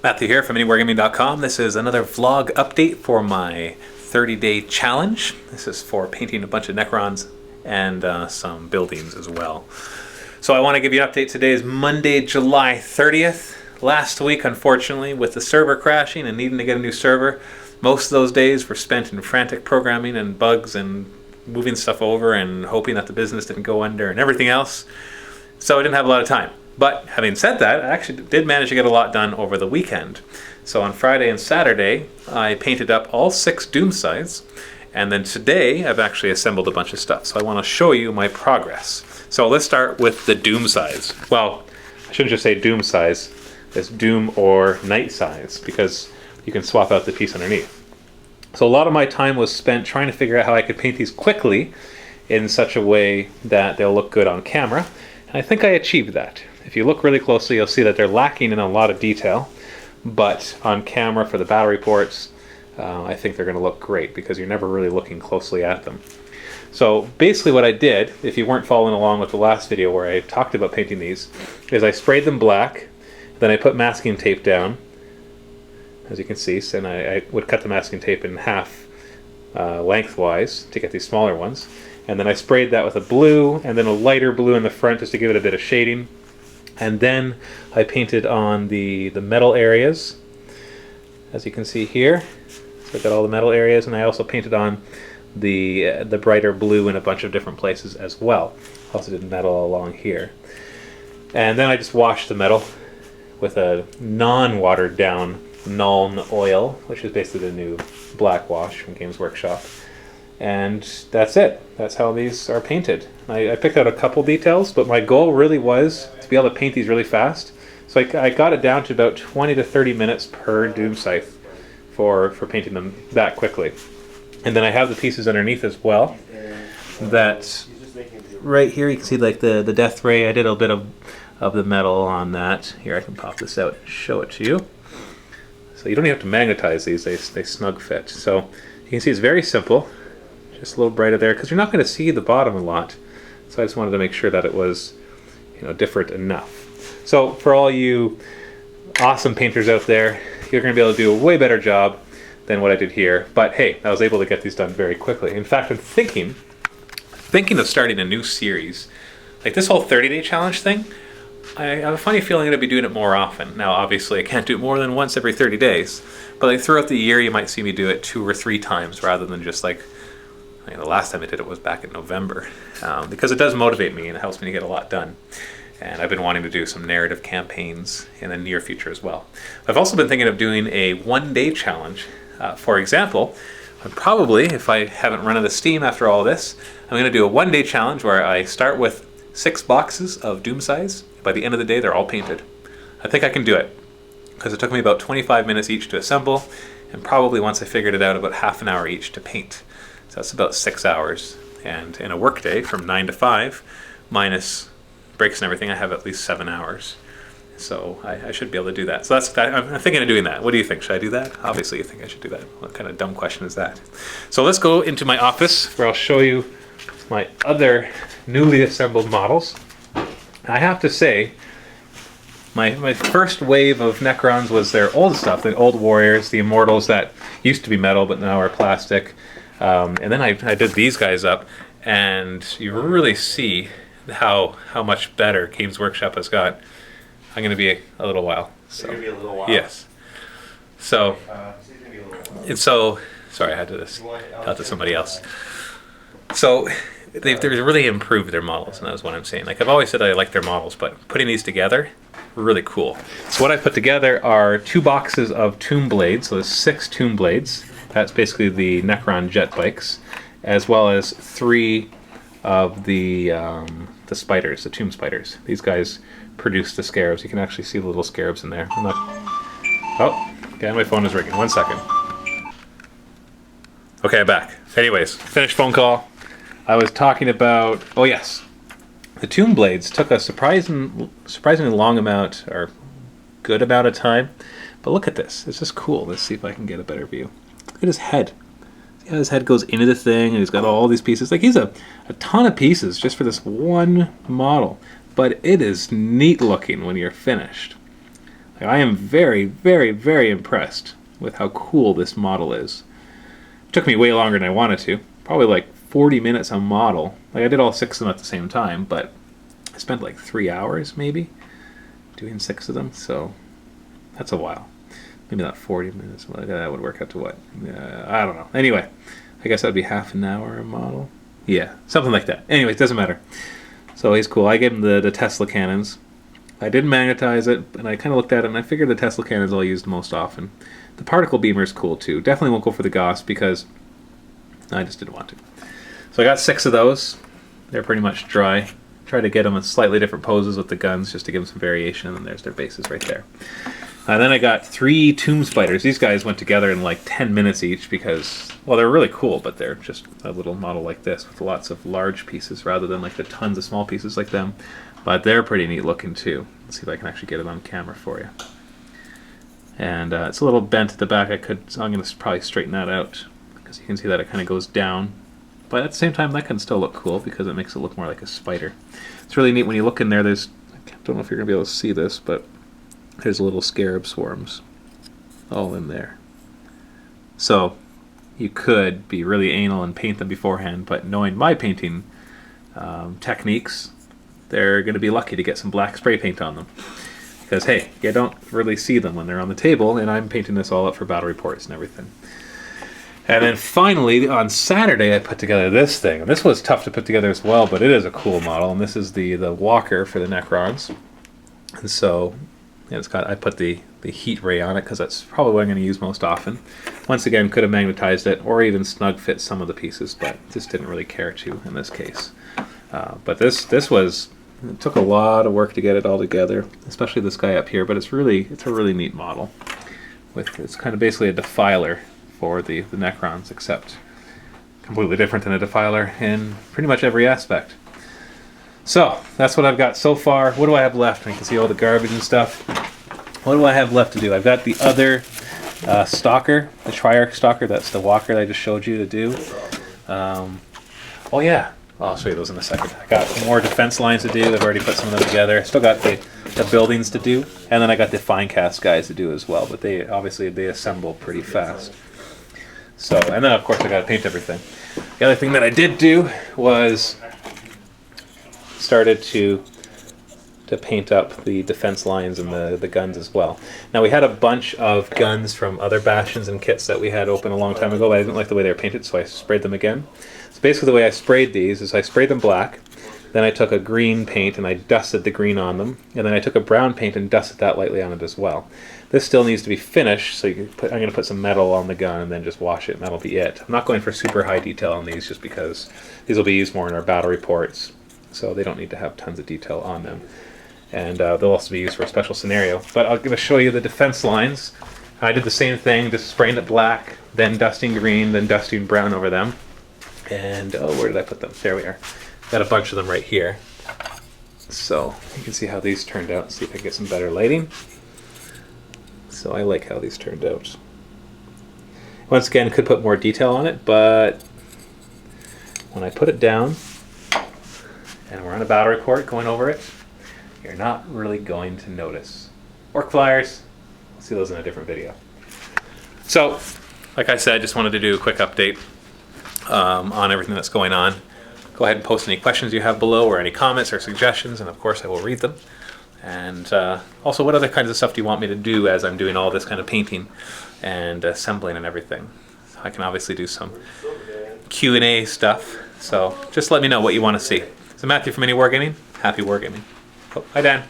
Matthew here from MiniWarGaming.com. This is another vlog update for my 30-day challenge. This is for painting a bunch of Necrons and some buildings as well. So I want to give you an update. Today is Monday, July 30th. Last week, unfortunately, with the server crashing and needing to get a new server, most of those days were spent in frantic programming and bugs and moving stuff over and hoping that the business didn't go under and everything else. So I didn't have a lot of time. But having said that, I actually did manage to get a lot done over the weekend. So on Friday and Saturday, I painted up all 6 Doom Scythes. And then today, I've actually assembled a bunch of stuff. So I want to show you my progress. So let's start with the Doom Scythes. Well, I shouldn't just say Doom Scythes. It's Doom or Night Scythes, because you can swap out the piece underneath. So a lot of my time was spent trying to figure out how I could paint these quickly in such a way that they'll look good on camera. And I think I achieved that. If you look really closely, you'll see that they're lacking in a lot of detail, but on camera for the battle reports, I think they're going to look great because you're never really looking closely at them. So basically what I did, if you weren't following along with the last video where I talked about painting these, is I sprayed them black, then I put masking tape down, as you can see, and I would cut the masking tape in half lengthwise to get these smaller ones. And then I sprayed that with a blue and then a lighter blue in the front just to give it a bit of shading. And then I painted on the metal areas, as you can see here. So I got all the metal areas, and I also painted on the brighter blue in a bunch of different places as well. Also did metal along here. And then I just washed the metal with a non-watered down Nuln oil, which is basically the new black wash from Games Workshop. And that's it. That's how these are painted. I picked out a couple details, but my goal really was to be able to paint these really fast. So I got it down to about 20 to 30 minutes per Doom Scythe for painting them that quickly. And then I have the pieces underneath as well. That right here you can see like the death ray. I did a bit of the metal on that. Here I can pop this out and show it to you. So you don't even have to magnetize these. They snug fit. So you can see it's very simple. Just a little brighter there, because you're not going to see the bottom a lot. So I just wanted to make sure that it was, different enough. So for all you awesome painters out there, you're going to be able to do a way better job than what I did here. But hey, I was able to get these done very quickly. In fact, I'm thinking of starting a new series. Like this whole 30-day challenge thing, I have a funny feeling I'm going to be doing it more often. Now, obviously, I can't do it more than once every 30 days. But like throughout the year, you might see me do it 2 or 3 times rather than just like, the last time I did it was back in November, because it does motivate me and it helps me to get a lot done. And I've been wanting to do some narrative campaigns in the near future as well. I've also been thinking of doing a 1-day challenge. For example, I'm probably, if I haven't run out of steam after all this, I'm going to do a 1-day challenge where I start with 6 boxes of Doom Scythes. By the end of the day, they're all painted. I think I can do it, because it took me about 25 minutes each to assemble, and probably once I figured it out, about half an hour each to paint. So that's about 6 hours, and in a work day from 9 to 5, minus breaks and everything, I have at least 7 hours. So I should be able to do that. So I'm thinking of doing that. What do you think? Should I do that? Obviously you think I should do that. What kind of dumb question is that? So let's go into my office where I'll show you my other newly assembled models. I have to say, my first wave of Necrons was their old stuff, the old warriors, the immortals that used to be metal but now are plastic. And then I did these guys up, and you really see how much better Games Workshop has got. I'm going to be a little while. So. You're going to be a little while? Yes. So, sorry, I had to tell to somebody else. So, they've really improved their models, and that's what I'm saying. Like, I've always said I like their models, but putting these together, really cool. So what I put together are 2 boxes of Tomb Blades, so there's 6 Tomb Blades. That's basically the Necron jet bikes, as well as 3 of the Spyders, the Tomb Spyders. These guys produce the scarabs. You can actually see the little scarabs in there. Oh, okay, my phone is ringing. 1 second. Okay, I'm back. Anyways, finished phone call. I was talking about, oh yes, the Tomb Blades took a surprisingly long amount, or good amount of time. But look at this. It's just cool. Let's see if I can get a better view. Look at his head. See how his head goes into the thing, and he's got all these pieces. Like, he's a ton of pieces just for this one model. But it is neat looking when you're finished. Like, I am very, very, very impressed with how cool this model is. It took me way longer than I wanted to. Probably like 40 minutes a model. Like, I did all 6 of them at the same time, but I spent like 3 hours maybe doing 6 of them, so that's a while. Maybe not 40 minutes. That would work out to what? I don't know. Anyway, I guess that would be half an hour a model. Yeah, something like that. Anyway, it doesn't matter. So he's cool. I gave him the Tesla cannons. I didn't magnetize it, and I kind of looked at it, and I figured the Tesla cannons I'll use most often. The particle beamer is cool too. Definitely won't go for the Gauss because I just didn't want to. So I got 6 of those. They're pretty much dry. Try to get them in slightly different poses with the guns just to give them some variation, and there's their bases right there. And then I got 3 Tomb Spyders. These guys went together in like 10 minutes each because, well, they're really cool, but they're just a little model like this with lots of large pieces rather than like the tons of small pieces like them. But they're pretty neat looking too. Let's see if I can actually get it on camera for you. And it's a little bent at the back. So I'm going to probably straighten that out because you can see that it kind of goes down. But at the same time, that can still look cool because it makes it look more like a spider. It's really neat when you look in there. I don't know if you're going to be able to see this, but there's little scarab swarms all in there. So you could be really anal and paint them beforehand, but knowing my painting techniques, they're going to be lucky to get some black spray paint on them. Because, hey, you don't really see them when they're on the table, and I'm painting this all up for battle reports and everything. And then finally, on Saturday, I put together this thing. And this was tough to put together as well, but it is a cool model. And this is the walker for the Necrons. And so I put the heat ray on it because that's probably what I'm going to use most often. Once again, could have magnetized it or even snug fit some of the pieces, but just didn't really care to in this case. But it took a lot of work to get it all together, especially this guy up here. But it's a really neat model. It's kind of basically a defiler for the Necrons, except completely different than a defiler in pretty much every aspect. So that's what I've got so far. What do I have left? I can see all the garbage and stuff. What do I have left to do? I've got the other Stalker, the Triarch Stalker. That's the walker that I just showed you to do. Oh yeah, I'll show you those in a second. I got more defense lines to do. I've already put some of them together. I still got the buildings to do, and then I got the fine cast guys to do as well. But they assemble pretty fast. So, and then of course I got to paint everything. The other thing that I did do was started to paint up the defense lines and the guns as well. Now we had a bunch of guns from other bastions and kits that we had open a long time ago, but I didn't like the way they were painted, so I sprayed them again. So basically the way I sprayed these is I sprayed them black, then I took a green paint and I dusted the green on them, and then I took a brown paint and dusted that lightly on it as well. This still needs to be finished, so I'm going to put some metal on the gun and then just wash it, and that'll be it. I'm not going for super high detail on these just because these will be used more in our battle reports, so they don't need to have tons of detail on them. And they'll also be used for a special scenario. But I'm going to show you the defense lines. I did the same thing, just spraying it black, then dusting green, then dusting brown over them. And, where did I put them? There we are. Got a bunch of them right here. So you can see how these turned out. See if I can get some better lighting. So I like how these turned out. Once again, could put more detail on it, but when I put it down, and we're on a battle report going over it, you're not really going to notice. Orc flyers, we'll see those in a different video. So, like I said, just wanted to do a quick update on everything that's going on. Go ahead and post any questions you have below or any comments or suggestions, and of course I will read them. And also, what other kinds of stuff do you want me to do as I'm doing all this kind of painting and assembling and everything? I can obviously do some Q&A stuff, so just let me know what you want to see. So Matthew from MiniWarGaming, happy wargaming. Oh, hi Dan.